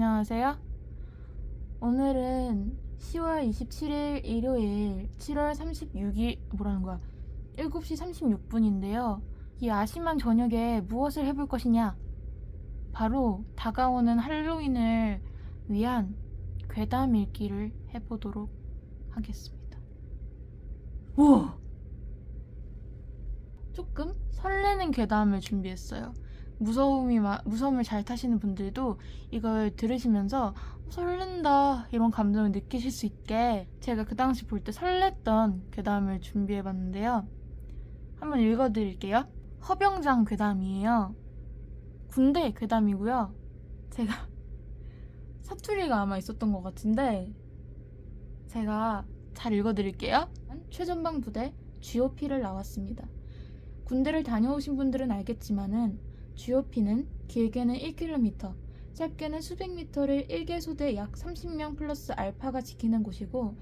안녕하세요. 오늘은 10월 27일 일요일 7월 36일 7시 36분인데요. 이 아심한 저녁에 무엇을 해볼 것이냐? 바로 다가오는 할로윈을 위한 괴담 읽기를 해보도록 하겠습니다. 우와! 조금 설레는 괴담을 준비했어요. 무서움을 잘 타시는 분들도 이걸 들으시면서 설렌다 이런 감정을 느끼실 수 있게 제가 그 당시 볼 때 설렜던 괴담을 준비해봤는데요. 한번 읽어드릴게요. 허병장 괴담이에요. 군대 괴담이고요. 제가 사투리가 아마 있었던 것 같은데 제가 잘 읽어드릴게요. 최전방 부대 GOP를 나왔습니다. 군대를 다녀오신 분들은 알겠지만은 GOP는 길게는 1km, 짧게는 수백 미터를 1개소대 약 30명 플러스 알파가 지키는 곳이고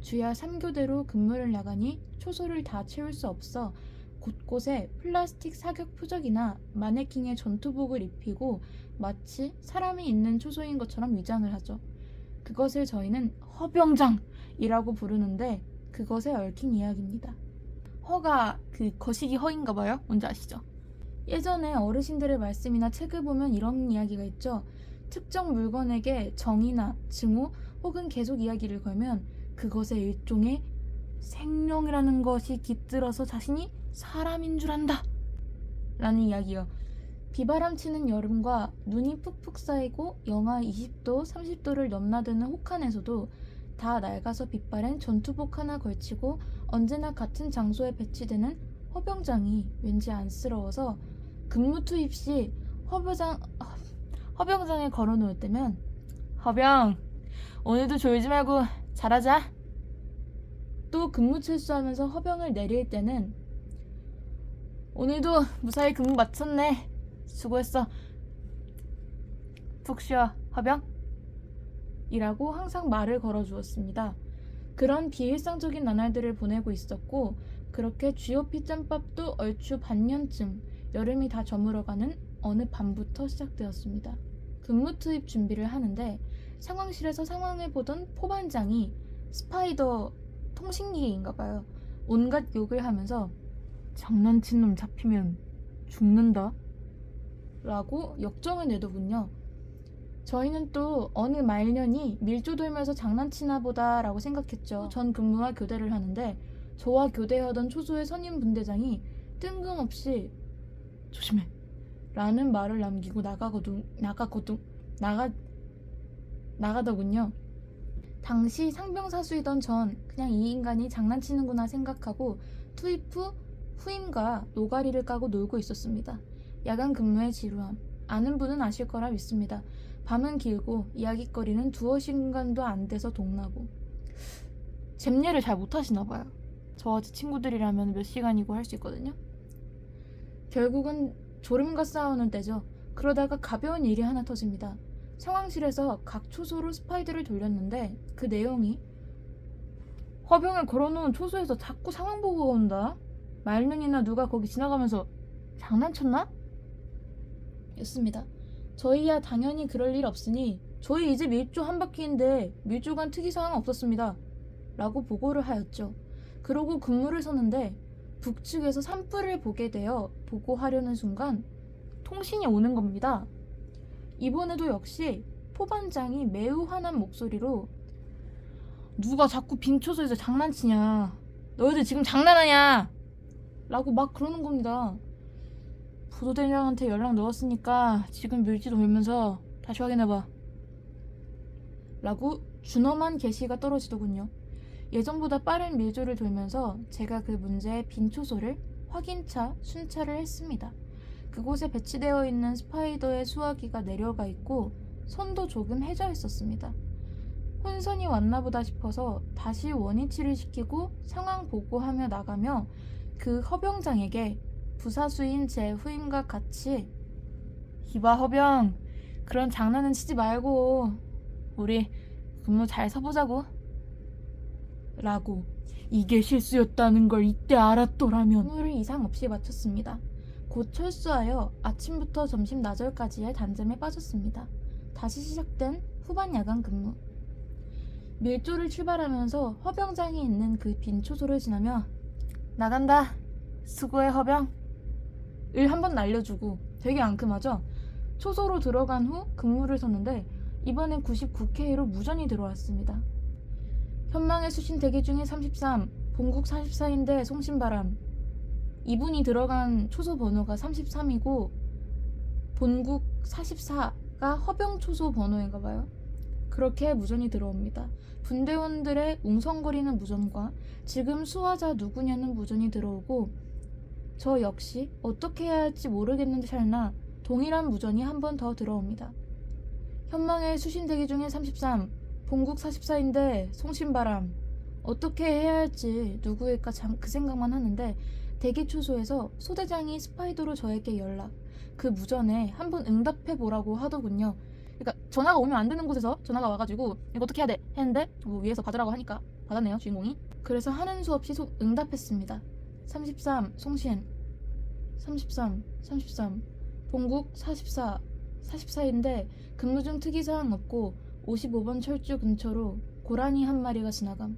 주야 3교대로 근무를 나가니 초소를 다 채울 수 없어 곳곳에 플라스틱 사격 표적이나 마네킹의 전투복을 입히고 마치 사람이 있는 초소인 것처럼 위장을 하죠. 그것을 저희는 허병장이라고 부르는데 그것에 얽힌 이야기입니다. 허가 그 거시기 허인가 봐요. 뭔지 아시죠? 예전에 어르신들의 말씀이나 책을 보면 이런 이야기가 있죠. 특정 물건에게 정의나 증오 혹은 계속 이야기를 걸면 그것의 일종의 생명이라는 것이 깃들어서 자신이 사람인 줄 안다 라는 이야기요. 비바람 치는 여름과 눈이 푹푹 쌓이고 영하 20도, 30도를 넘나드는 혹한에서도 다 낡아서 빛바랜 전투복 하나 걸치고 언제나 같은 장소에 배치되는 허병장이 왠지 안쓰러워서 근무 투입 시 허병장에 걸어놓을 때면 허병 오늘도 졸지 말고 잘하자. 또 근무 철수하면서 허병을 내릴 때는 오늘도 무사히 근무 마쳤네. 수고했어. 푹 쉬어 허병 이라고 항상 말을 걸어주었습니다. 그런 비일상적인 나날들을 보내고 있었고 그렇게 GOP 짬밥도 얼추 반년쯤 여름이 다 저물어가는 어느 밤부터 시작되었습니다. 근무 투입 준비를 하는데 상황실에서 상황을 보던 포반장이 스파이더 통신기계인가봐요. 온갖 욕을 하면서 장난친 놈 잡히면 죽는다 라고 역정을 내더군요. 저희는 또 어느 말년이 밀조 돌면서 장난치나 보다 라고 생각했죠. 전 근무와 교대를 하는데 저와 교대하던 초소의 선임 분대장이 뜬금없이 조심해 라는 말을 남기고 나가더군요. 당시 상병사수이던 전 그냥 이 인간이 장난치는구나 생각하고 투입 후 후임과 노가리를 까고 놀고 있었습니다. 야간 근무의 지루함 아는 분은 아실 거라 믿습니다. 밤은 길고 이야깃거리는 두어 시간도 안 돼서 동나고 잼예를 잘 못하시나 봐요. 저와 제 친구들이라면 몇 시간이고 할 수 있거든요. 결국은 졸음과 싸우는 때죠. 그러다가 가벼운 일이 하나 터집니다. 상황실에서 각 초소로 스파이들을 돌렸는데 그 내용이 허병을 걸어놓은 초소에서 자꾸 상황 보고가 온다. 말년이나 누가 거기 지나가면서 장난쳤나? 였습니다. 저희야 당연히 그럴 일 없으니 저희 이제 밀조 한 바퀴인데 밀조간 특이사항 없었습니다 라고 보고를 하였죠. 그러고 근무를 서는데 북측에서 산불을 보게 되어 보고하려는 순간 통신이 오는 겁니다. 이번에도 역시 포반장이 매우 화난 목소리로 누가 자꾸 빈 초소에서 장난치냐 너희들 지금 장난하냐 라고 막 그러는 겁니다. 부도대장한테 연락 넣었으니까 지금 밀지 돌면서 다시 확인해봐 라고 준엄한 게시가 떨어지더군요. 예전보다 빠른 밀조를 돌면서 제가 그 문제의 빈 초소를 확인차, 순차를 했습니다. 그곳에 배치되어 있는 스파이더의 수화기가 내려가 있고 선도 조금 해져 있었습니다. 혼선이 왔나보다 싶어서 다시 원위치를 시키고 상황 보고하며 나가며 그 허병장에게 부사수인 제 후임과 같이 이봐 허병 그런 장난은 치지 말고 우리 근무 잘 서보자고 라고 이게 실수였다는 걸 이때 알았더라면 근무를 이상 없이 마쳤습니다. 곧 철수하여 아침부터 점심 낮을까지의 단점에 빠졌습니다. 다시 시작된 후반 야간 근무. 밀조를 출발하면서 허병장이 있는 그 빈 초소를 지나며 나간다. 수고해 허병. 을 한번 날려주고 되게 앙큼하죠? 초소로 들어간 후 근무를 섰는데 이번엔 99K로 무전이 들어왔습니다. 현망의 수신 대기 중에 33, 본국 44인데 송신바람. 이분이 들어간 초소 번호가 33이고 본국 44가 허병 초소 번호인가봐요. 그렇게 무전이 들어옵니다. 분대원들의 웅성거리는 무전과 지금 수화자 누구냐는 무전이 들어오고 저 역시 어떻게 해야 할지 모르겠는 찰나 동일한 무전이 한 번 더 들어옵니다. 현망의 수신 대기 중에 33, 본국 44인데 송신바람. 어떻게 해야 할지 누구일까 그 생각만 하는데 대기 초소에서 소대장이 스파이더로 저에게 연락. 그 무전에 한번 응답해보라고 하더군요. 그러니까 전화가 오면 안 되는 곳에서 전화가 와가지고 이거 어떻게 해야 돼? 했는데 뭐 위에서 받으라고 하니까 받았네요, 주인공이. 그래서 하는 수 없이 응답했습니다. 33 송신 33 본국 44 44인데 근무 중 특이사항 없고 55번 철주 근처로 고라니 한 마리가 지나감.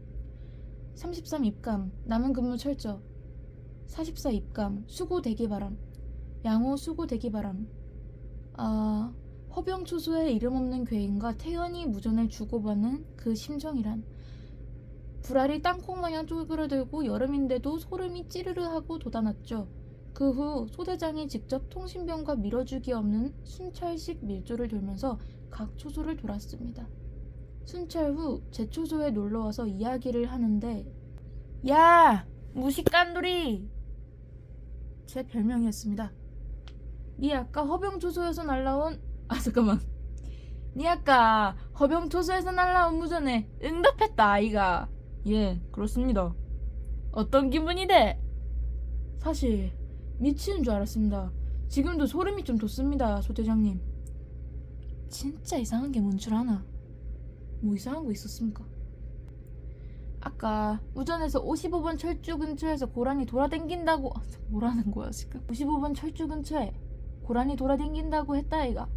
33 입감 남은 근무 철저. 44 입감 수고 대기 바람. 양호 수고 대기 바람. 허병 초소의 이름 없는 괴인과 태연이 무전을 주고받는 그 심정이란. 불알이 땅콩마냥 쪼그라들고 여름인데도 소름이 찌르르하고 돋아났죠. 그 후 소대장이 직접 통신병과 밀어주기 없는 순찰식 밀조를 돌면서 각 초소를 돌았습니다. 순찰 후 제 초소에 놀러와서 이야기를 하는데 야! 무식간돌이! 제 별명이었습니다. 니 아까 허병 초소에서 날라온 잠깐만. 니 아까 허병 초소에서 날라온 무전에 응답했다 아이가. 예, 그렇습니다. 어떤 기분이 돼? 사실 미치는 줄 알았습니다. 지금도 소름이 좀 돋습니다, 소대장님. 진짜 이상한 게 뭔 줄 아나? 뭐 이상한 거 있었습니까? 아까 우전에서 55번 철주 근처에서 고라니 돌아댕긴다고 뭐라는 거야 지금? 55번 철주 근처에 고라니 돌아댕긴다고 했다 아이가.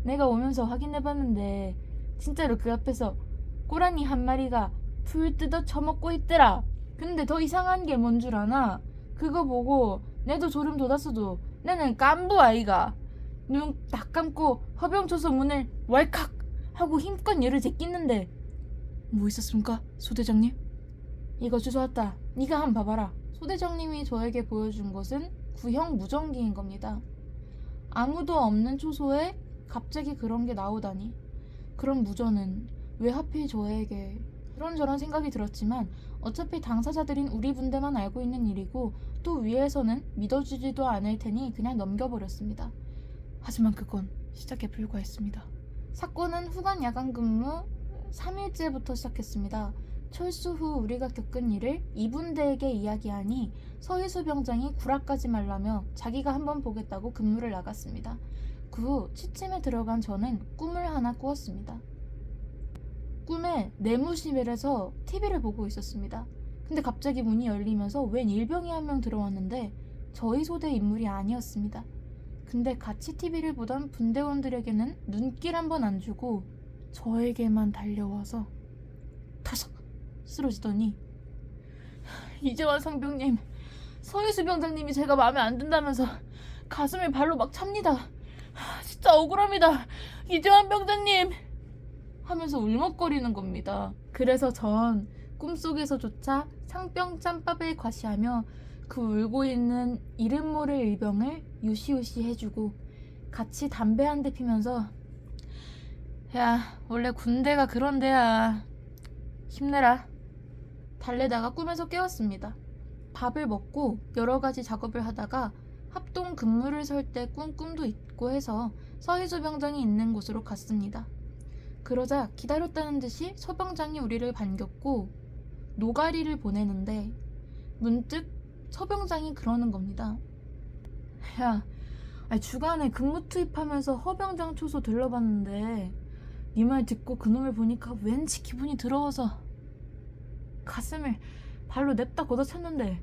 내가 오면서 확인해봤는데 진짜로 그 앞에서 고라니 한 마리가 풀 뜯어 처먹고 있더라. 근데 더 이상한 게 뭔 줄 아나? 그거 보고 내도 소름 돋았어도 내는 깐부 아이가. 눈 딱 감고 허병초소 문을 왈칵 하고 힘껏 열을 제끼는데 뭐 있었습니까, 소대장님? 이거 주워왔다. 네가 한번 봐봐라. 소대장님이 저에게 보여준 것은 구형 무전기인 겁니다. 아무도 없는 초소에 갑자기 그런 게 나오다니. 그런 무전은 왜 하필 저에게. 그런저런 생각이 들었지만 어차피 당사자들인 우리 분대만 알고 있는 일이고 또 위에서는 믿어주지도 않을 테니 그냥 넘겨버렸습니다. 하지만 그건 시작에 불과했습니다. 사건은 후반 야간 근무 3일째부터 시작했습니다. 철수 후 우리가 겪은 일을 이분대에게 이야기하니 서희수 병장이 구라까지 말라며 자기가 한번 보겠다고 근무를 나갔습니다. 그 후 취침에 들어간 저는 꿈을 하나 꾸었습니다. 꿈에 내무실에서 TV를 보고 있었습니다. 근데 갑자기 문이 열리면서 웬 일병이 한 명 들어왔는데 저희 소대 인물이 아니었습니다. 근데 같이 TV를 보던 분대원들에게는 눈길 한 번 안 주고 저에게만 달려와서 타석 쓰러지더니 이재환 상병님, 서희수 병장님이 제가 마음에 안 든다면서 가슴을 발로 막 찹니다. 진짜 억울합니다. 이재환 병장님! 하면서 울먹거리는 겁니다. 그래서 전 꿈속에서조차 상병 짬밥을 과시하며 그 울고 있는 이름 모를 일병을 유시우시 해주고 같이 담배 한 대 피면서 야, 원래 군대가 그런 데야. 힘내라. 달래다가 꿈에서 깨웠습니다. 밥을 먹고 여러 가지 작업을 하다가 합동 근무를 설 때 꾼 꿈도 있고 해서 서희수 병장이 있는 곳으로 갔습니다. 그러자 기다렸다는 듯이 서병장이 우리를 반겼고 노가리를 보내는데 문득 서병장이 그러는 겁니다. 야, 주간에 근무 투입하면서 허병장 초소 들러봤는데 네 말 듣고 그놈을 보니까 왠지 기분이 더러워서 가슴을 발로 냅다 걷어찼는데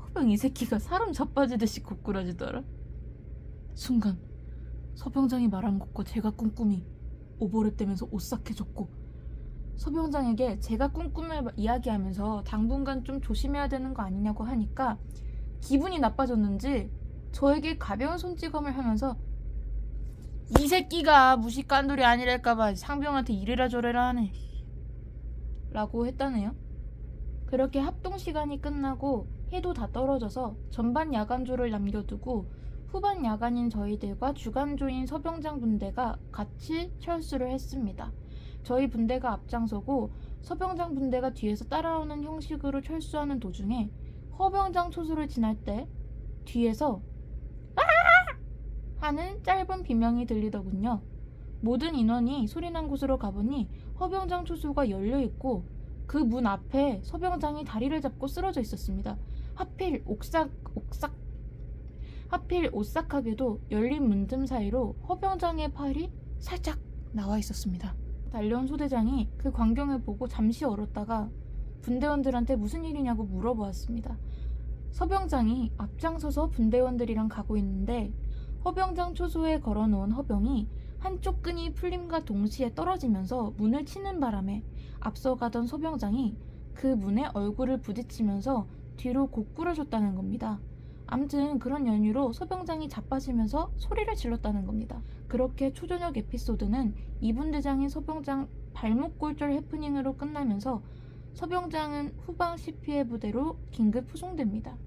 허병 이 새끼가 사람 자빠지듯이 고꾸라지더라. 순간 서병장이 말한 것과 제가 꾼 꿈이 오버랩되면서 오싹해졌고 서병장에게 제가 꿈꿈을 이야기하면서 당분간 좀 조심해야 되는 거 아니냐고 하니까 기분이 나빠졌는지 저에게 가벼운 손찌검을 하면서 이 새끼가 무식간돌이 아니랄까봐 상병한테 이래라 저래라 하네 라고 했다네요. 그렇게 합동 시간이 끝나고 해도 다 떨어져서 전반 야간조를 남겨두고 후반 야간인 저희들과 주간조인 서병장 분대가 같이 철수를 했습니다. 저희 분대가 앞장서고 서병장 분대가 뒤에서 따라오는 형식으로 철수하는 도중에 허병장 초소를 지날 때 뒤에서 하는 짧은 비명이 들리더군요. 모든 인원이 소리난 곳으로 가보니 허병장 초소가 열려있고 그 문 앞에 서병장이 다리를 잡고 쓰러져 있었습니다. 하필 오싹하게도 열린 문틈 사이로 허병장의 팔이 살짝 나와 있었습니다. 달려온 소대장이 그 광경을 보고 잠시 얼었다가 분대원들한테 무슨 일이냐고 물어보았습니다. 서병장이 앞장서서 분대원들이랑 가고 있는데 허병장 초소에 걸어놓은 허병이 한쪽 끈이 풀림과 동시에 떨어지면서 문을 치는 바람에 앞서가던 서병장이 그 문에 얼굴을 부딪히면서 뒤로 고꾸라졌다는 겁니다. 암튼 그런 연유로 서병장이 자빠지면서 소리를 질렀다는 겁니다. 그렇게 초저녁 에피소드는 이분대장인 서병장 발목 골절 해프닝으로 끝나면서 서병장은 후방 CP의 부대로 긴급 후송됩니다.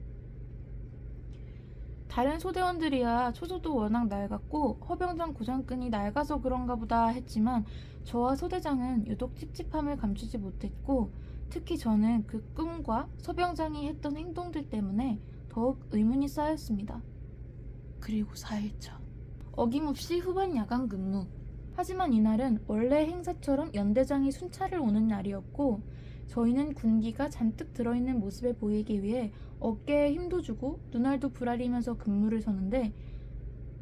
다른 소대원들이야 초소도 워낙 낡았고 허병장 고장끈이 낡아서 그런가 보다 했지만 저와 소대장은 유독 찝찝함을 감추지 못했고 특히 저는 그 꿈과 서병장이 했던 행동들 때문에 더욱 의문이 쌓였습니다. 그리고 4일차 어김없이 후반 야간 근무. 하지만 이날은 원래 행사처럼 연대장이 순찰을 오는 날이었고 저희는 군기가 잔뜩 들어있는 모습을 보이기 위해 어깨에 힘도 주고 눈알도 부라리면서 근무를 서는데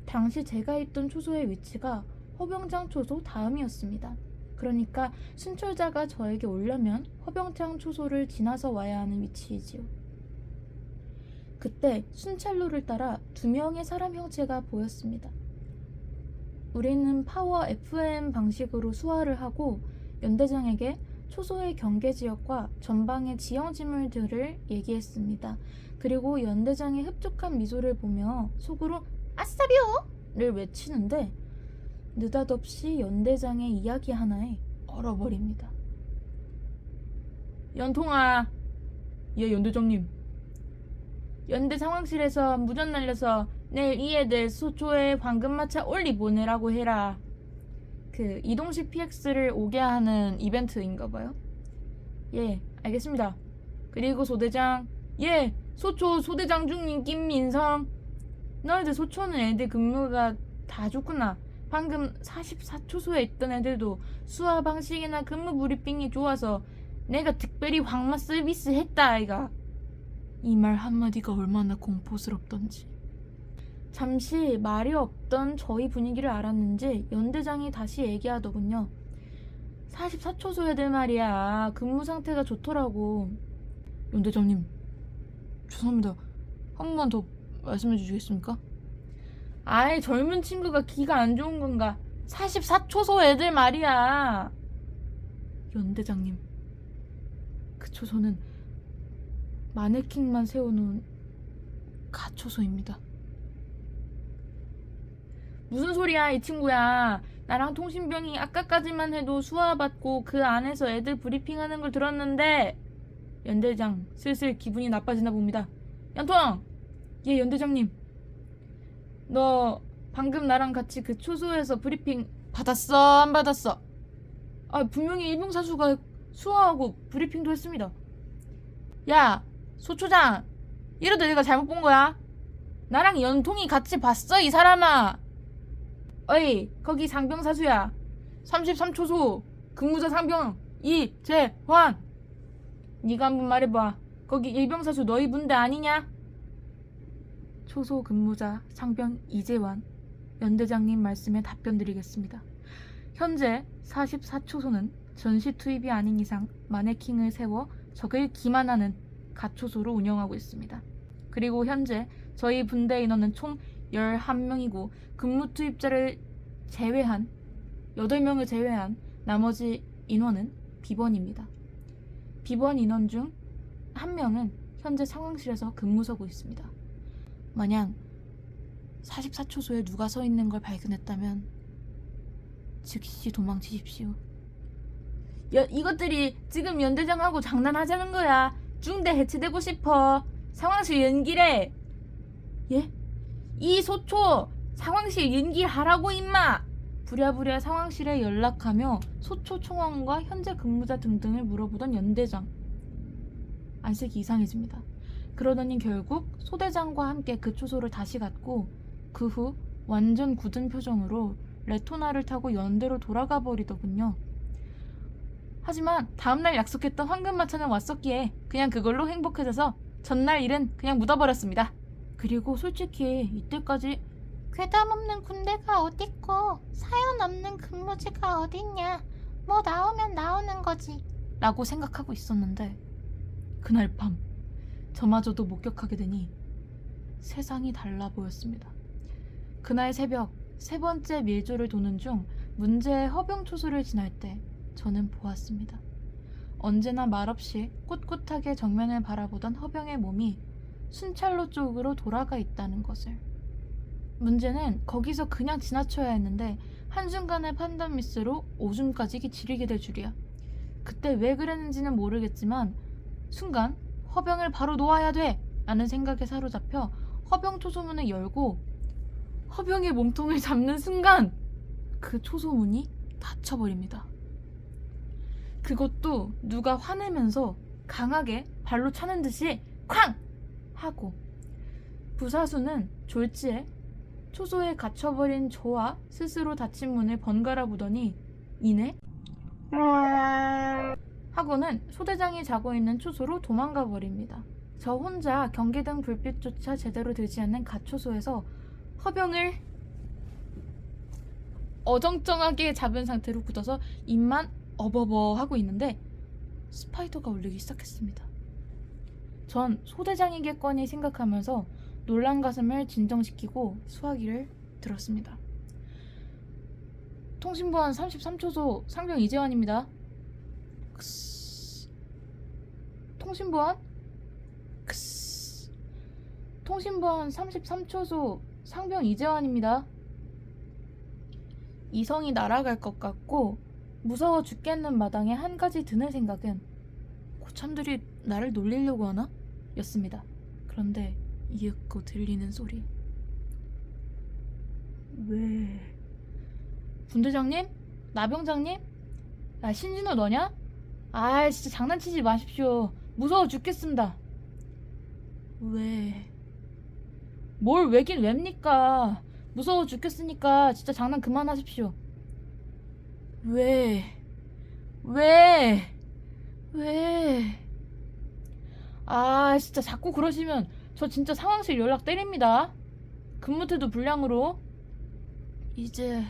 당시 제가 있던 초소의 위치가 허병장 초소 다음이었습니다. 그러니까 순찰자가 저에게 오려면 허병장 초소를 지나서 와야 하는 위치이지요. 그때 순찰로를 따라 2명의 사람 형체가 보였습니다. 우리는 파워 FM 방식으로 수화를 하고 연대장에게 초소의 경계지역과 전방의 지형지물들을 얘기했습니다. 그리고 연대장의 흡족한 미소를 보며 속으로 아싸비요!를 외치는데 느닷없이 연대장의 이야기 하나에 얼어버립니다. 연통아, 예 연대장님. 연대 상황실에서 무전 날려서 내일 이 애들 소초에 황금마차 올리 보내라고 해라. 그 이동식 PX를 오게 하는 이벤트인가봐요. 예, 알겠습니다. 그리고 소대장, 예, 소초 소대장 중님 김민성. 너희들 소초는 애들 근무가 다 좋구나. 방금 44초소에 있던 애들도 수화 방식이나 근무 브리핑이 좋아서 내가 특별히 황마 서비스 했다 아이가. 이 말 한마디가 얼마나 공포스럽던지. 잠시 말이 없던 저희 분위기를 알았는지 연대장이 다시 얘기하더군요. 44초소 애들 말이야. 근무 상태가 좋더라고. 연대장님, 죄송합니다. 한 번만 더 말씀해 주시겠습니까? 아이, 젊은 친구가 기가 안 좋은 건가. 44초소 애들 말이야. 연대장님, 그 초소는 마네킹만 세워놓은 가초소입니다. 무슨 소리야 이 친구야. 나랑 통신병이 아까까지만 해도 수화받고 그 안에서 애들 브리핑하는 걸 들었는데. 연대장 슬슬 기분이 나빠지나 봅니다. 연통! 예 연대장님. 너 방금 나랑 같이 그 초소에서 브리핑 받았어 안 받았어? 아 분명히 일병사수가 수화하고 브리핑도 했습니다. 야 소초장, 이러다 내가 잘못 본 거야? 나랑 연통이 같이 봤어 이 사람아. 어이 거기 상병사수야. 33초소 근무자 상병 이재환. 네가 한번 말해봐. 거기 일병사수 너희 분대 아니냐? 초소 근무자 상병 이재환. 연대장님 말씀에 답변 드리겠습니다. 현재 44초소는 전시 투입이 아닌 이상 마네킹을 세워 적을 기만하는 가초소로 운영하고 있습니다. 그리고 현재 저희 분대 인원은 총 11명이고 근무 투입자를 제외한 8명을 제외한 나머지 인원은 비번입니다. 비번 인원 중 1명은 현재 상황실에서 근무서고 있습니다. 만약 44초소에 누가 서 있는 걸 발견했다면 즉시 도망치십시오. 이것들이 지금 연대장하고 장난하자는 거야. 중대 해체되고 싶어. 상황실 연기래. 예? 이 소초 상황실 연기하라고 임마. 부랴부랴 상황실에 연락하며 소초 총원과 현재 근무자 등등을 물어보던 연대장. 안색이 이상해집니다. 그러더니 결국 소대장과 함께 그 초소를 다시 갔고 그 후 완전 굳은 표정으로 레토나를 타고 연대로 돌아가 버리더군요. 하지만 다음날 약속했던 황금마차는 왔었기에 그냥 그걸로 행복해져서 전날 일은 그냥 묻어버렸습니다. 그리고 솔직히 이때까지 괴담 없는 군대가 어딨고 사연 없는 근무지가 어딨냐. 뭐 나오면 나오는 거지. 라고 생각하고 있었는데 그날 밤 저마저도 목격하게 되니 세상이 달라 보였습니다. 그날 새벽 3번째 밀조를 도는 중 문제의 허병 초소를 지날 때 저는 보았습니다. 언제나 말없이 꿋꿋하게 정면을 바라보던 허병의 몸이 순찰로 쪽으로 돌아가 있다는 것을. 문제는 거기서 그냥 지나쳐야 했는데 한순간의 판단 미스로 오줌까지 지리게 될 줄이야. 그때 왜 그랬는지는 모르겠지만 순간 허병을 바로 놓아야 돼! 라는 생각에 사로잡혀 허병 초소문을 열고 허병의 몸통을 잡는 순간 그 초소문이 닫혀버립니다. 그것도 누가 화내면서 강하게 발로 차는 듯이 쾅! 하고 부사수는 졸지에 초소에 갇혀버린 저와 스스로 닫힌 문을 번갈아 보더니 이내 하고는 소대장이 자고 있는 초소로 도망가 버립니다. 저 혼자 경계등 불빛조차 제대로 들지 않는 가초소에서 허병을 어정쩡하게 잡은 상태로 굳어서 입만 어버버 하고 있는데 스파이더가 울리기 시작했습니다. 전 소대장이겠거니 생각하면서 놀란 가슴을 진정시키고 수화기를 들었습니다. 통신보안 33초소 상병 이재환입니다. 크스. 통신보안? 크스. 통신보안 33초소 상병 이재환입니다. 이성이 날아갈 것 같고 무서워 죽겠는 마당에 한 가지 드는 생각은 고참들이 나를 놀리려고 하나? 였습니다. 그런데 이윽고 들리는 소리. 왜? 분대장님? 나병장님? 야 신진호 너냐? 아 진짜 장난치지 마십시오. 무서워 죽겠습니다. 왜? 뭘 왜긴 왜입니까? 무서워 죽겠으니까 진짜 장난 그만하십시오. 왜? 아 진짜 자꾸 그러시면 저 진짜 상황실 연락 때립니다. 근무태도 불량으로. 이제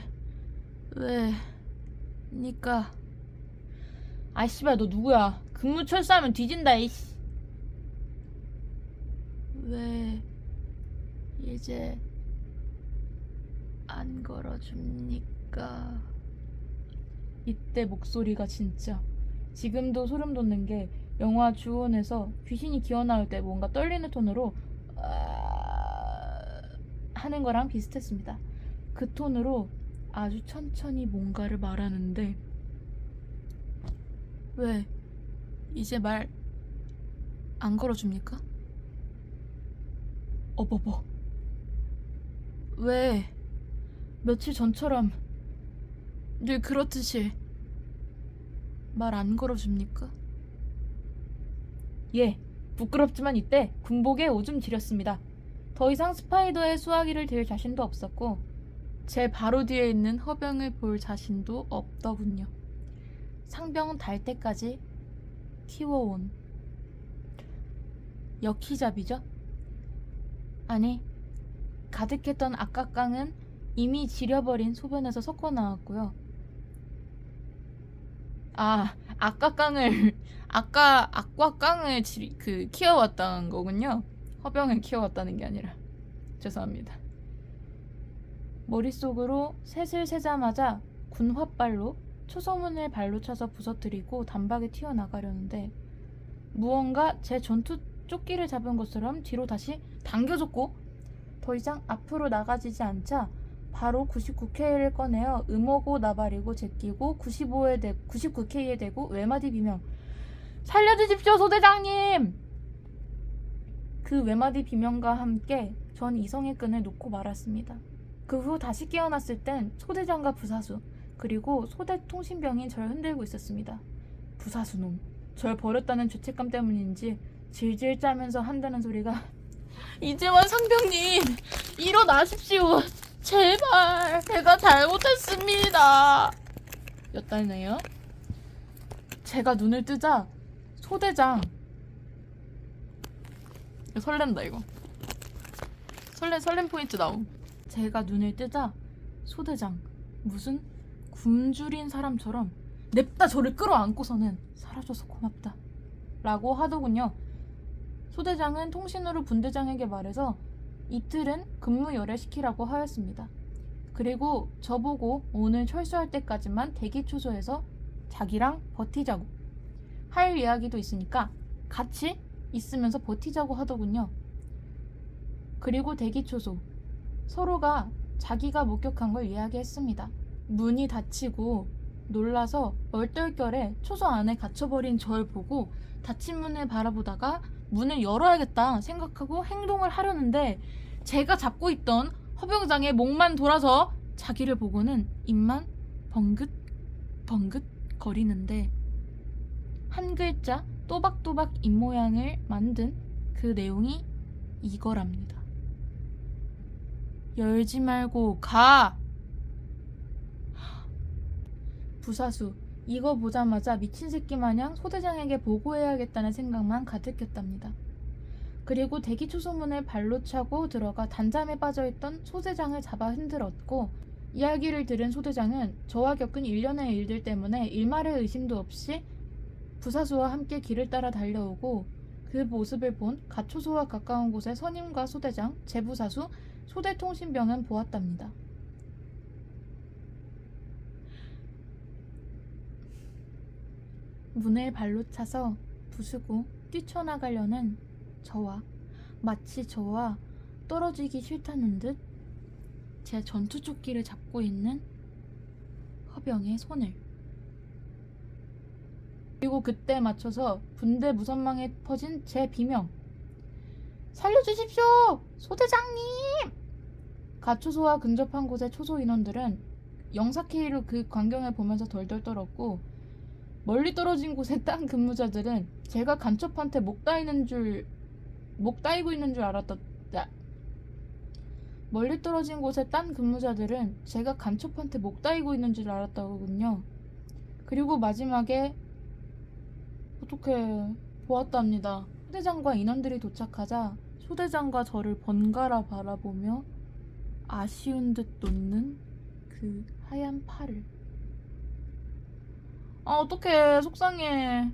왜니까. 아 씨발 너 누구야? 근무 철수하면 뒤진다 이씨. 왜 이제 안 걸어줍니까? 이때 목소리가 진짜 지금도 소름 돋는 게 영화 주온에서 귀신이 기어나올 때 뭔가 떨리는 톤으로 하는 거랑 비슷했습니다. 그 톤으로 아주 천천히 뭔가를 말하는데 왜 이제 말 안 걸어줍니까? 어버버. 왜 며칠 전처럼 늘 그렇듯이 말 안 걸어줍니까? 예, 부끄럽지만 이때 군복에 오줌 지렸습니다. 더 이상 스파이더의 수화기를 들 자신도 없었고 제 바로 뒤에 있는 허병을 볼 자신도 없더군요. 상병 달 때까지 키워온 역희잡이죠? 아니, 가득했던 악각강은 이미 지려버린 소변에서 섞어 나왔고요. 아, 악각강을 키워왔다는 거군요. 허병을 키워왔다는 게 아니라. 죄송합니다. 머릿속으로 셋을 세자마자 군홧발로 초소문을 발로 차서 부서뜨리고 단박에 튀어나가려는데 무언가 제 전투 조끼를 잡은 것처럼 뒤로 다시 당겨졌고 더 이상 앞으로 나가지지 않자 바로 99K를 꺼내어 음호고 나발이고 제끼고 99K에 대고 외마디 비명 살려주십시오 소대장님! 그 외마디 비명과 함께 전 이성의 끈을 놓고 말았습니다. 그 후 다시 깨어났을 땐 소대장과 부사수 그리고 소대 통신병이 절 흔들고 있었습니다. 부사수놈 절 버렸다는 죄책감 때문인지 질질 짜면서 한다는 소리가 이재원 상병님 일어나십시오 제발 제가 잘못했습니다 였다네요. 제가 눈을 뜨자 소대장 설렌다 이거 설렘 포인트 나옴. 제가 눈을 뜨자 소대장 무슨 굶주린 사람처럼 냅다 저를 끌어안고서는 사라져서 고맙다 라고 하더군요. 소대장은 통신으로 분대장에게 말해서 이틀은 근무 열애시키라고 하였습니다. 그리고 저보고 오늘 철수할 때까지만 대기초소에서 자기랑 버티자고 할 이야기도 있으니까 같이 있으면서 버티자고 하더군요. 그리고 대기초소 서로가 자기가 목격한 걸 이야기했습니다. 문이 닫히고 놀라서 얼떨결에 초소 안에 갇혀버린 절 보고 닫힌 문을 바라보다가 문을 열어야겠다 생각하고 행동을 하려는데 제가 잡고 있던 허병장의 목만 돌아서 자기를 보고는 입만 벙긋 거리는데 한 글자 또박또박 입모양을 만든 그 내용이 이거랍니다. 열지 말고 가! 부사수 이거 보자마자 미친 새끼 마냥 소대장에게 보고해야겠다는 생각만 가득했답니다. 그리고 대기 초소문을 발로 차고 들어가 단잠에 빠져있던 소대장을 잡아 흔들었고 이야기를 들은 소대장은 저와 겪은 일련의 일들 때문에 일말의 의심도 없이 부사수와 함께 길을 따라 달려오고 그 모습을 본 가초소와 가까운 곳의 선임과 소대장, 제부사수, 소대통신병은 보았답니다. 문을 발로 차서 부수고 뛰쳐나가려는 저와 마치 저와 떨어지기 싫다는 듯 제 전투조끼를 잡고 있는 허병의 손을 그리고 그때 맞춰서 분대 무선망에 퍼진 제 비명 살려주십시오 소대장님! 가초소와 근접한 곳의 초소 인원들은 영사K로 그 광경을 보면서 덜덜 떨었고 멀리 떨어진 곳의 딴 근무자들은 제가 간첩한테 목 따이고 있는 줄 알았다. 멀리 떨어진 곳의 딴 근무자들은 제가 간첩한테 목 따이고 있는 줄 알았다군요. 그리고 마지막에 어떻게 보았답니다. 소대장과 인원들이 도착하자 소대장과 저를 번갈아 바라보며 아쉬운 듯 놓는 그 하얀 팔을 어떡해 속상해.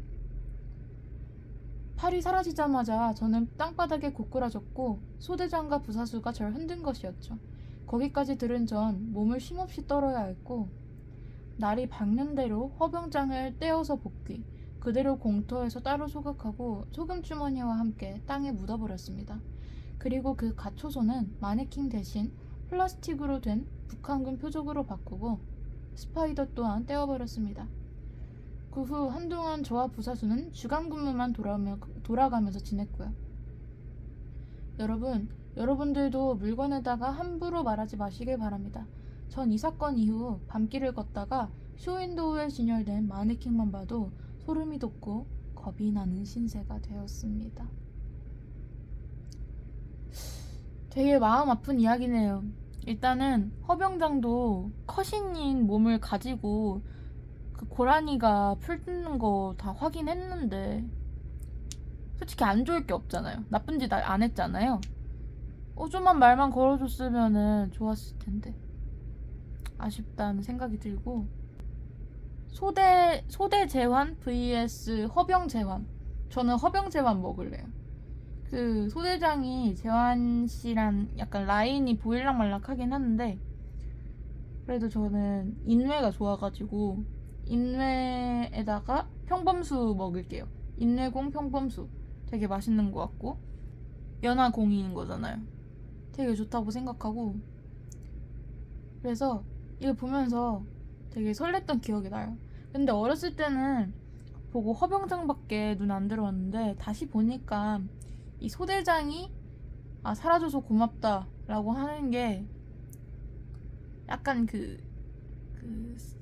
팔이 사라지자마자 저는 땅바닥에 고꾸라졌고 소대장과 부사수가 절 흔든 것이었죠. 거기까지 들은 전 몸을 쉼없이 떨어야 했고 날이 밝는 대로 허병장을 떼어서 복귀 그대로 공터에서 따로 소각하고 소금주머니와 함께 땅에 묻어버렸습니다. 그리고 그 가초소는 마네킹 대신 플라스틱으로 된 북한군 표적으로 바꾸고 스파이더 또한 떼어버렸습니다. 그 후 한동안 저와 부사수는 주간 근무만 돌아가면서 지냈고요. 여러분들도 물건에다가 함부로 말하지 마시길 바랍니다. 전 이 사건 이후 밤길을 걷다가 쇼윈도우에 진열된 마네킹만 봐도 소름이 돋고 겁이 나는 신세가 되었습니다. 되게 마음 아픈 이야기네요. 일단은 허병장도 컷신인 몸을 가지고 그 고라니가 풀뜯는 거 다 확인했는데 솔직히 안 좋을 게 없잖아요. 나쁜 짓 안 했잖아요. 좀만 말만 걸어줬으면은 좋았을 텐데 아쉽다는 생각이 들고 소대 제환 vs 허병 제환. 저는 허병 제환 먹을래요. 그 소대장이 제환 씨랑 약간 라인이 보일락말락하긴 하는데 그래도 저는 인회가 좋아가지고 인회에다가 평범수 먹을게요. 인회공 평범수 되게 맛있는 것 같고 연하공인 거잖아요. 되게 좋다고 생각하고 그래서 이거 보면서 되게 설렜던 기억이 나요. 근데 어렸을 때는 보고 허병장밖에 눈 안 들어왔는데 다시 보니까 이 소대장이 살아줘서 고맙다 라고 하는 게 약간 그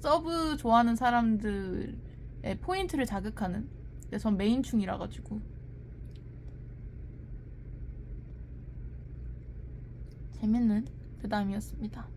서브 좋아하는 사람들의 포인트를 자극하는, 근데 전 메인충이라 가지고 재밌는 그 다음이었습니다.